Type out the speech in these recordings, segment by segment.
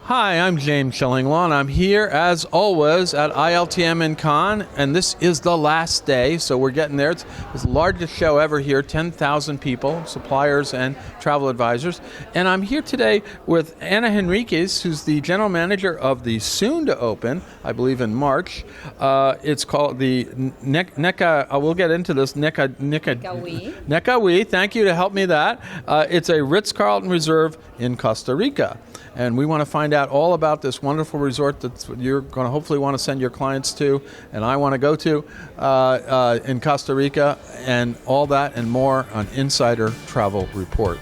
Hi, I'm James Shillinglaw, and I'm here, as always, at ILTM in Cannes, and this is the last day, so we're getting there. It's the largest show ever here, 10,000 people, suppliers and travel advisors. And I'm here today with Ana Henriquez, who's the general manager of the soon-to-open, I believe in March. It's called the NECA, we'll get into this, NECA, thank you to help me that. It's a Ritz-Carlton Reserve in Costa Rica. And we want to find out all about this wonderful resort that you're going to hopefully want to send your clients to, and I want to go to in Costa Rica, and all that and more on Insider Travel Report.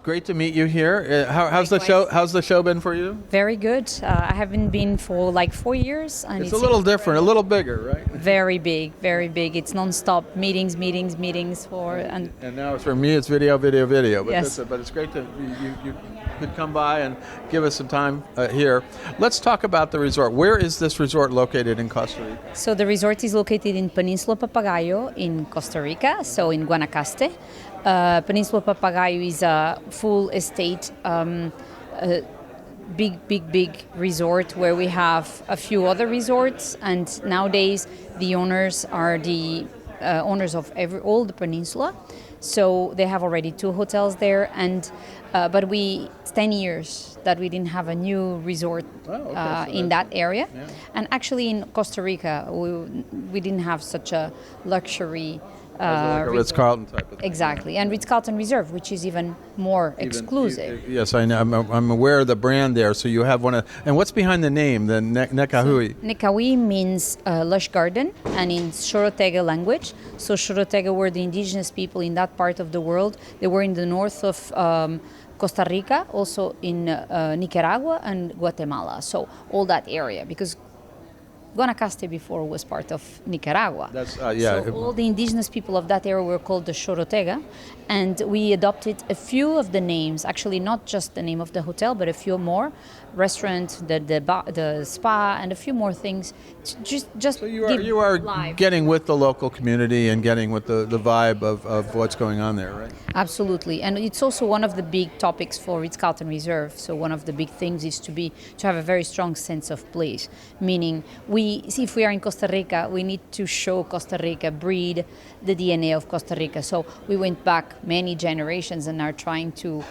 Great to meet you here. How's the show? How's the show been for you? Very good. I haven't been for like 4 years, and it's a little different, a little bigger, right? Very big, very big. It's non-stop meetings for and now for me it's video. But yes. But it's great that you could come by and give us some time here. Let's talk about the resort. Where is this resort located in Costa Rica? So the resort is located in Peninsula Papagayo in Costa Rica, so in Guanacaste. Peninsula Papagayo is a full estate, big resort where we have a few other resorts, and nowadays the owners are the owners of all the peninsula. So they have already 2 hotels there, and but it's 10 years that we didn't have a new resort in that area. Yeah. And actually in Costa Rica, we didn't have such a luxury like a Ritz-Carlton type of thing. Exactly, and Ritz-Carlton Reserve, which is even more exclusive. Yes, I know. I'm aware of the brand there. So you have one of, and what's behind the name, the Necahui? So, Necahui means lush garden, and in Chorotega language. So Chorotega were the indigenous people in that part of the world. They were in the north of Costa Rica, also in Nicaragua and Guatemala. So all that area, because Guanacaste before was part of Nicaragua. So all the indigenous people of that area were called the Chorotega, and we adopted a few of the names, actually not just the name of the hotel, but a few more, restaurant, the spa, and a few more things. Just so you are getting with the local community and getting with the vibe of what's going on there, right? Absolutely, and it's also one of the big topics for Ritz-Carlton Reserve. So one of the big things is to have a very strong sense of place, meaning if we are in Costa Rica, we need to show Costa Rica, breed the DNA of Costa Rica. So we went back many generations and are trying to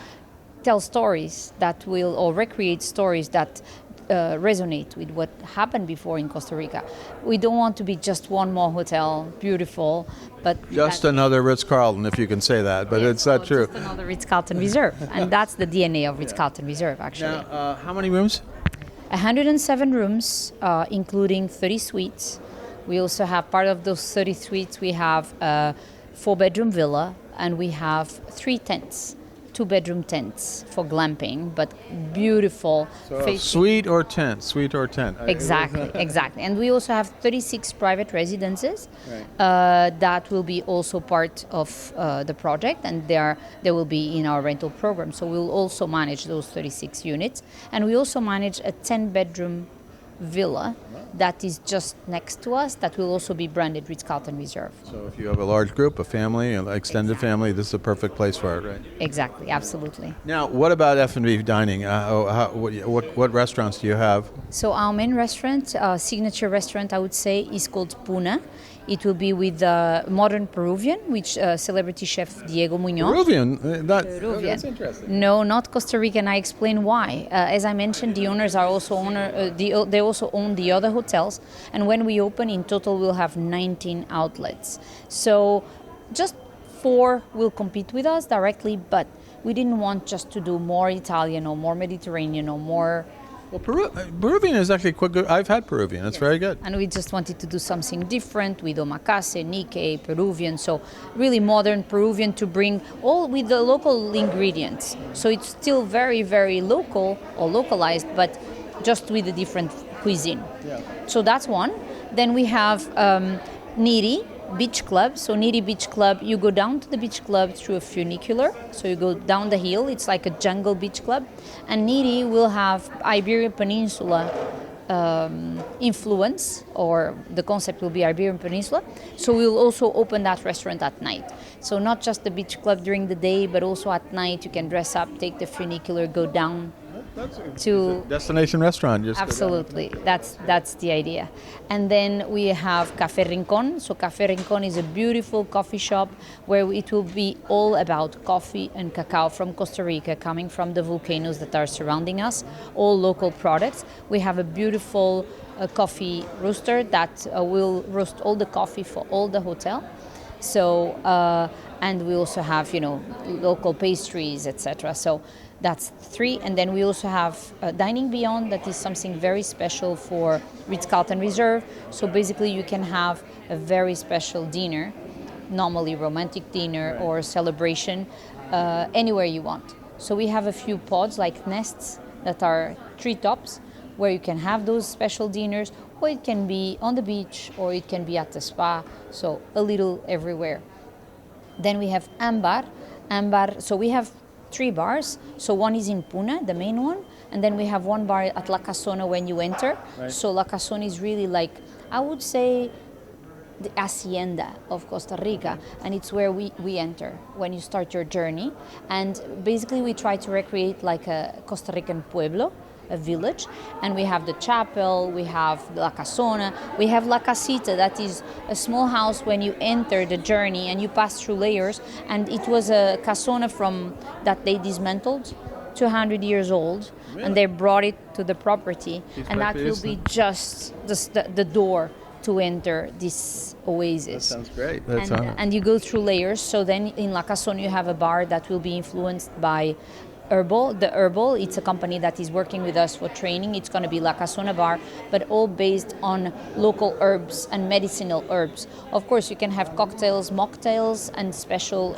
tell stories that or recreate stories that resonate with what happened before in Costa Rica. We don't want to be just one more hotel, beautiful, but just another Ritz-Carlton, if you can say that, but it's not true. Just another Ritz-Carlton Reserve, and that's the DNA of Ritz-Carlton Reserve, actually. Now, how many rooms? 107 rooms, including 30 suites. We also have part of those 30 suites. We have a 4-bedroom villa, and we have 3 tents. 2-bedroom tents for glamping, but beautiful. So suite or tent. Exactly. And we also have 36 private residences that will be also part of the project, and they will be in our rental program. So we'll also manage those 36 units, and we also manage a 10-bedroom villa that is just next to us that will also be branded Ritz-Carlton Reserve. So if you have a large group, a family, an extended family, this is a perfect place for it, right? Exactly, absolutely. Now, what about F&B dining? What restaurants do you have? So our main restaurant, signature restaurant, I would say, is called Puna. It will be with modern Peruvian, which celebrity chef Diego Muñoz. Peruvian? Peruvian. That's interesting. No, not Costa Rican. I explain why. As I mentioned, the owners are also they also own the other hotels, and when we open, in total, we'll have 19 outlets. So just 4 will compete with us directly, but we didn't want just to do more Italian or more Mediterranean or more. Well, Peruvian is actually quite good. I've had Peruvian. It's very good. And we just wanted to do something different with omakase, Nikkei, Peruvian. So really modern Peruvian to bring all with the local ingredients. So it's still very, very local or localized, but just with a different cuisine. Yeah. So that's one. Then we have Niri Beach Club. So Niri Beach Club, you go down to the beach club through a funicular. So you go down the hill. It's like a jungle beach club. And Niri will have Iberian Peninsula influence, or the concept will be Iberian Peninsula. So we'll also open that restaurant at night. So not just the beach club during the day, but also at night you can dress up, take the funicular, go down to destination restaurant. Just absolutely. That's the idea. And then we have Café Rincón. So Café Rincón is a beautiful coffee shop where it will be all about coffee and cacao from Costa Rica, coming from the volcanoes that are surrounding us, all local products. We have a beautiful coffee roaster that will roast all the coffee for all the hotel. So and we also have local pastries, etc. So that's 3, and then we also have Dining Beyond. That is something very special for Ritz-Carlton Reserve. So basically you can have a very special dinner, normally romantic dinner or celebration, anywhere you want. So we have a few pods like nests that are treetops where you can have those special dinners, or it can be on the beach, or it can be at the spa, so a little everywhere. Then we have Ambar. So we have 3 bars. So one is in Pune, the main one, and then we have one bar at La Casona when you enter. Right. So La Casona is really like, I would say, the hacienda of Costa Rica, and it's where we enter when you start your journey. And basically we try to recreate like a Costa Rican pueblo, a village, and we have the chapel, we have La Casona, we have La Casita, that is a small house when you enter the journey and you pass through layers, and it was a casona from that they dismantled, 200 years old. Really? And they brought it to the property, and that will be just the door to enter this oasis. That sounds great. And you go through layers. So then in La Casona you have a bar that will be influenced by Herbal. It's a company that is working with us for training. It's going to be La Casona bar, but all based on local herbs and medicinal herbs. Of course, you can have cocktails, mocktails, and special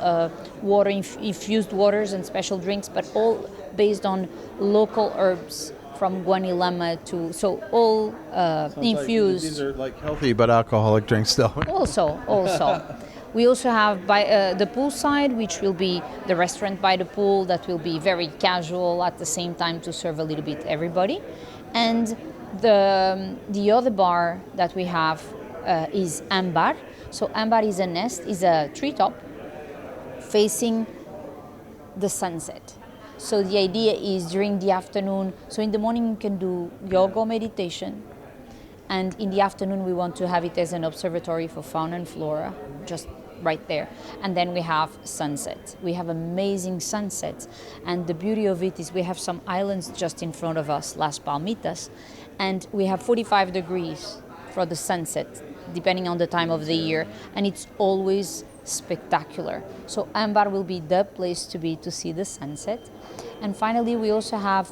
infused waters and special drinks, but all based on local herbs from Guanilama to, so all infused. Like these are like healthy but alcoholic drinks still. Also. We also have the poolside, which will be the restaurant by the pool that will be very casual at the same time to serve a little bit everybody. And the other bar that we have is Ambar. So Ambar is a treetop facing the sunset. So the idea is during the afternoon, so in the morning you can do yoga or meditation, and in the afternoon we want to have it as an observatory for fauna and flora, just right there. And then we have sunset. We have amazing sunsets, and the beauty of it is we have some islands just in front of us, Las Palmitas, and we have 45 degrees for the sunset, depending on the time of the year, and it's always spectacular. So Ambar will be the place to be to see the sunset. And finally, we also have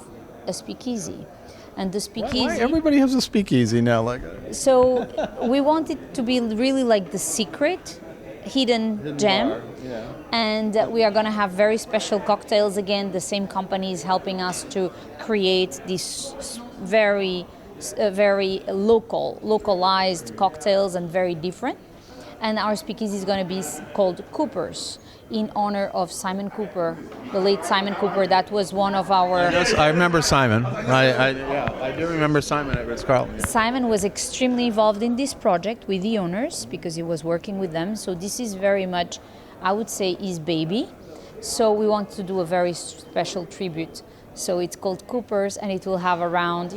a speakeasy. And the speakeasy... Why everybody has a speakeasy now? So we want it to be really like the secret, hidden gem. Bar. Yeah. And we are going to have very special cocktails again. The same company is helping us to create these very localized cocktails, and very different. And our speakeasy is going to be called Cooper's, in honor of Simon Cooper, the late Simon Cooper. That was one of our... Yes, I remember Simon. I do remember Simon at Ritz-Carlton. Simon was extremely involved in this project with the owners because he was working with them. So this is very much, I would say, his baby. So we want to do a very special tribute. So it's called Cooper's, and it will have around,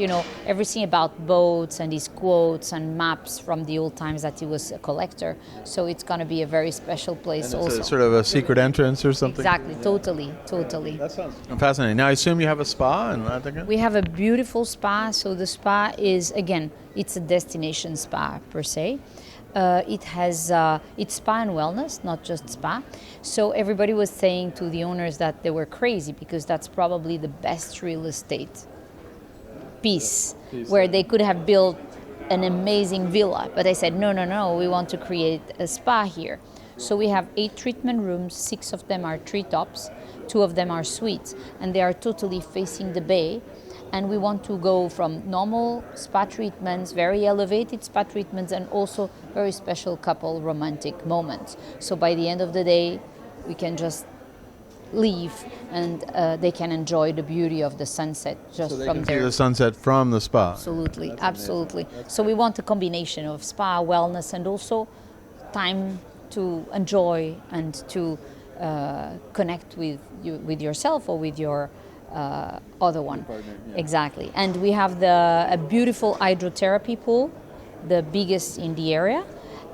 everything about boats and his quotes and maps from the old times that he was a collector. So it's going to be a very special place and it's also. Sort of a secret entrance or something? Exactly, totally. That sounds fascinating. Now, I assume you have a spa in Latin? We have a beautiful spa. So the spa is, again, it's a destination spa per se. It has it's spa and wellness, not just spa. So everybody was saying to the owners that they were crazy because that's probably the best real estate piece where they could have built an amazing villa. But I said, no, we want to create a spa here. So we have 8 treatment rooms, 6 of them are treetops, 2 of them are suites, and they are totally facing the bay. And we want to go from normal spa treatments, very elevated spa treatments, and also very special couple romantic moments. So by the end of the day, we can just leave and they can enjoy the beauty of the sunset just So they from can there. see the sunset from the spa. Absolutely, absolutely. So we want a combination of spa, wellness, and also time to enjoy and to connect with with yourself or with your other one. partner, yeah. Exactly. And we have a beautiful hydrotherapy pool, the biggest in the area.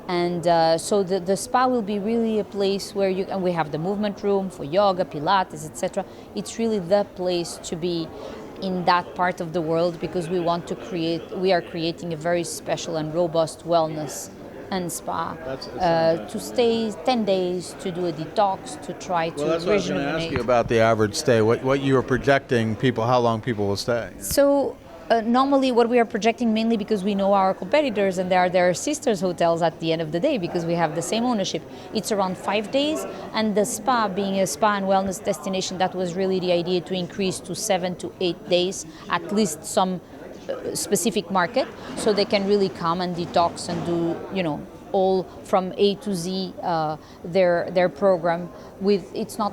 And so the spa will be really a place where and we have the movement room for yoga, Pilates, etc. It's really the place to be in that part of the world because we are creating a very special and robust wellness and spa to stay 10 days, to do a detox, to try to Well, that's what I was going to ask rejuvenate. you about the average stay. What you were projecting people, how long people will stay? So normally what we are projecting mainly because we know our competitors and they are their sisters hotels at the end of the day because we have the same ownership. It's around 5 days, and the spa being a spa and wellness destination, that was really the idea, to increase to 7 to 8 days, at least some specific market, so they can really come and detox and do, all from A to Z their program. It's not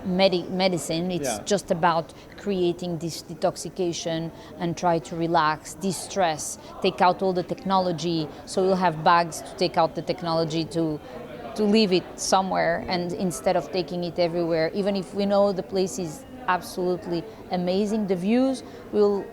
medicine, it's just about creating this detoxification and try to relax, de-stress, take out all the technology. So we'll have bags to take out the technology to leave it somewhere, and instead of taking it everywhere, even if we know the place is absolutely amazing, the views, we'll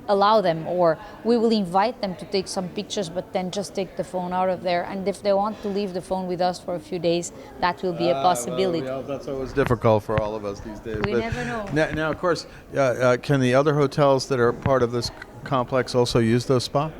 allow them, or we will invite them to take some pictures, but then just take the phone out of there. And if they want to leave the phone with us for a few days, that will be a possibility. Well, that's always difficult for all of us these days. We never know. Now, of course, can the other hotels that are part of this complex also use those spa?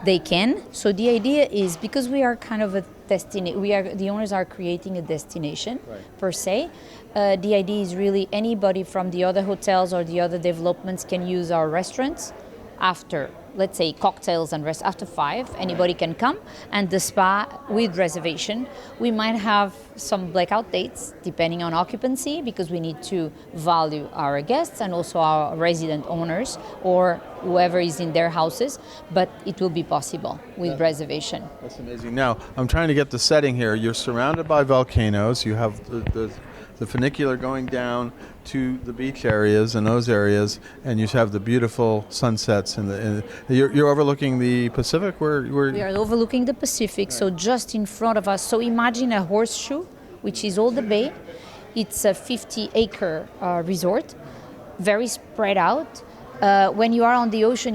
They can. So the idea is, because we are kind of a destination, the owners are creating a destination per se. The idea is really anybody from the other hotels or the other developments can use our restaurants after, let's say, cocktails and rest after 5. Anybody can come, and the spa with reservation. We might have some blackout dates depending on occupancy because we need to value our guests and also our resident owners or whoever is in their houses, but it will be possible with reservation. That's amazing. Now, I'm trying to get the setting here. You're surrounded by volcanoes. You have the funicular going down to the beach areas and those areas, and you have the beautiful sunsets. You're overlooking the Pacific? We are overlooking the Pacific, so just in front of us. So imagine a horseshoe, which is all the bay. It's a 50-acre resort, very spread out. When you are on the ocean,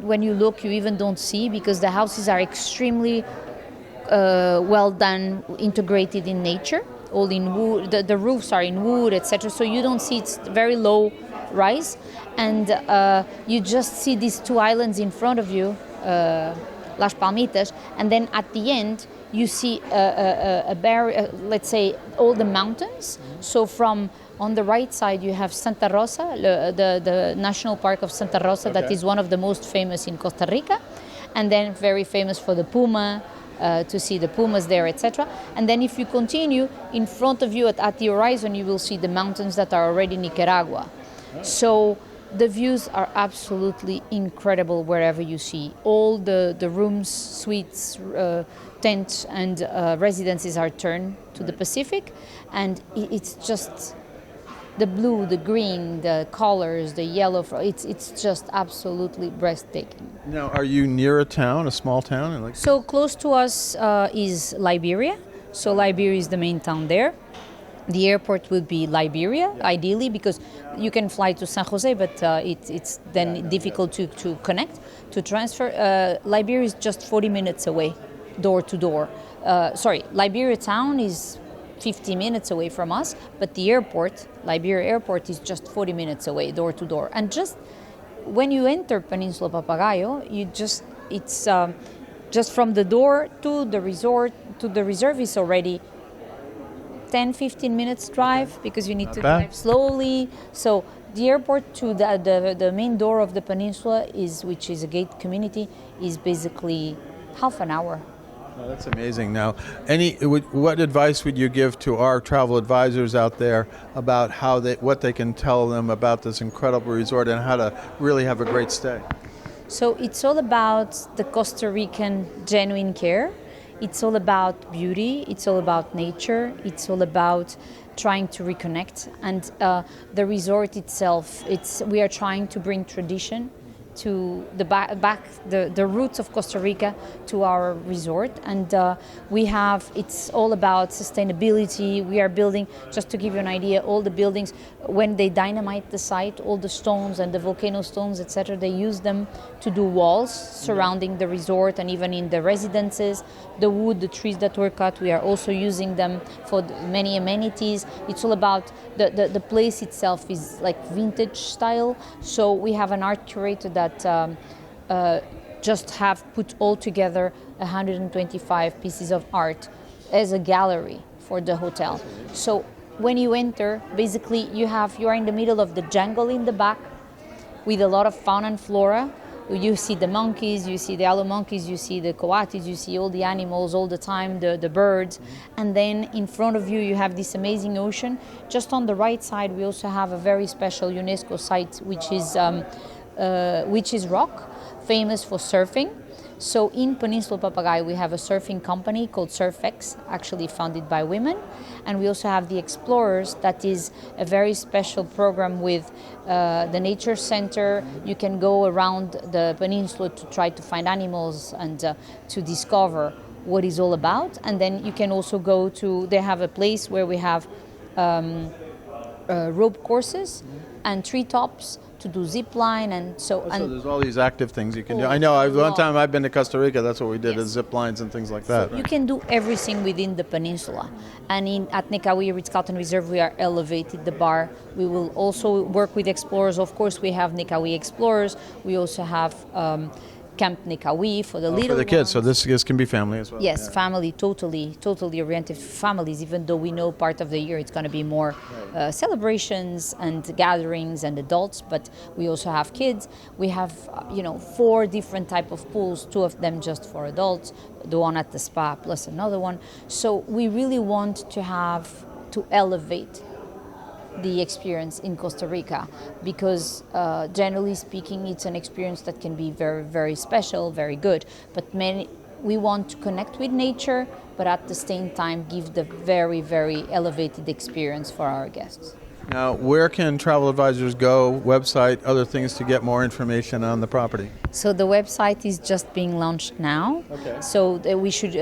when you look, you even don't see, because the houses are extremely well done, integrated in nature. All in wood, the roofs are in wood, etc. So you don't see, it's very low rise, and you just see these two islands in front of you, Las Palmitas, and then at the end you see a barrier, let's say all the mountains. So from on the right side you have Santa Rosa, the National Park of Santa Rosa, that is one of the most famous in Costa Rica, and then very famous for the puma. To see the pumas there, etc. And then if you continue, in front of you at the horizon, you will see the mountains that are already Nicaragua. So the views are absolutely incredible wherever you see. All the rooms, suites, tents, and residences are turned to the Pacific, and it's just the blue, the green, the colors, the yellow. It's just absolutely breathtaking. Now, are you near a town, a small town? So close to us is Liberia. So Liberia is the main town there. The airport would be Liberia, ideally, because you can fly to San Jose, but it's then difficult to connect, to transfer. Liberia is just 40 minutes away, door to door. Liberia town is 50 minutes away from us, but the airport, Liberia airport, is just 40 minutes away, door to door. And just when you enter Peninsula Papagayo, it's just from the door to the resort, to the reserve is already 10-15 minutes drive, because you need to drive slowly. So the airport to the main door of the peninsula, which is a gate community, is basically half an hour. Oh, that's amazing. Now, what advice would you give to our travel advisors out there about what they can tell them about this incredible resort and how to really have a great stay? So it's all about the Costa Rican genuine care. It's all about beauty, it's all about nature, it's all about trying to reconnect. And the resort itself, we are trying to bring tradition to the roots of Costa Rica to our resort, and it's all about sustainability. We are building, just to give you an idea, all the buildings, when they dynamite the site, all the stones and the volcano stones, etc., they use them to do walls surrounding the resort and even in the residences. The wood, the trees that were cut, we are also using them for many amenities. It's all about the place itself is like vintage style, so we have an art curator that just have put all together 125 pieces of art as a gallery for the hotel. So when you enter, basically you are in the middle of the jungle in the back with a lot of fauna and flora. You see the monkeys, you see the yellow monkeys, you see the coatis, you see all the animals all the time, the birds. And then in front of you, you have this amazing ocean. Just on the right side, we also have a very special UNESCO site, which is rock, famous for surfing. So in Peninsula Papagayo, we have a surfing company called SurfX, actually founded by women. And we also have the Explorers, that is a very special program with the Nature Center. You can go around the peninsula to try to find animals and to discover what it's all about. And then you can also they have a place where we have rope courses and treetops to do zip line, and so there's all these active things you can do. I know. One time I've been to Costa Rica. That's what we did: is zip lines and things like that. So you can do everything within the peninsula. And at Necawi Ritz-Carlton Reserve, we are elevated the bar. We will also work with explorers. Of course, we have Necawi Explorers. We also have Camp Necawi for the little for the kids. ones. So this can be family as well. Yes, family, totally oriented for families, even though we know part of the year it's going to be more celebrations and gatherings and adults, but we also have kids. We have 4 different type of pools, 2 of them just for adults, the one at the spa plus another one. So we really want to elevate the experience in Costa Rica, because generally speaking, it's an experience that can be very, very special, very good. But we want to connect with nature, but at the same time give the very, very elevated experience for our guests. Now, where can travel advisors go, website, other things, to get more information on the property? So the website is just being launched now. Okay. So we should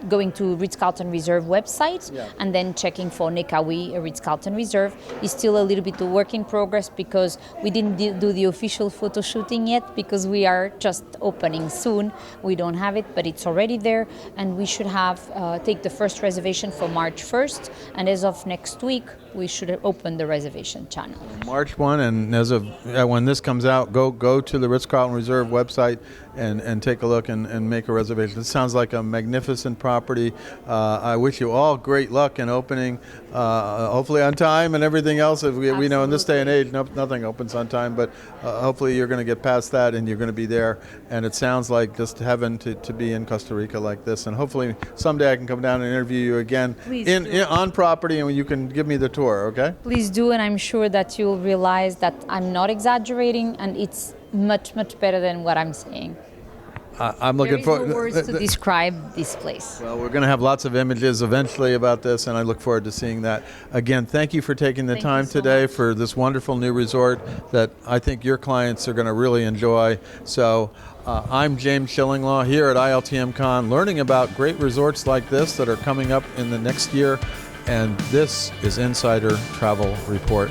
going to Ritz-Carlton Reserve website, and then checking for Necawi Ritz-Carlton Reserve. Is still a little bit of work in progress because we didn't do the official photo shooting yet, because we are just opening soon. We don't have it, but it's already there, and we should have take the first reservation for March 1st, and as of next week we should open the reservation channel. March 1, and as of when this comes out, go to the Ritz-Carlton Reserve website and take a look and make a reservation. It sounds like a magnificent property. I wish you all great luck in opening, hopefully on time and everything else. We know in this day and age, nothing opens on time, but hopefully you're going to get past that and you're going to be there. And it sounds like just heaven to be in Costa Rica like this. And hopefully someday I can come down and interview you again on property, and you can give me the tour, okay? Please do, and I'm sure that you'll realize that I'm not exaggerating, and it's much, much better than what I'm saying. I'm looking forward. There is no words to describe this place. Well, we're going to have lots of images eventually about this, and I look forward to seeing that. Again, thank you for taking the time today for this wonderful new resort that I think your clients are going to really enjoy. So I'm James Shillinglaw here at ILTM Con, learning about great resorts like this that are coming up in the next year. And this is Insider Travel Report.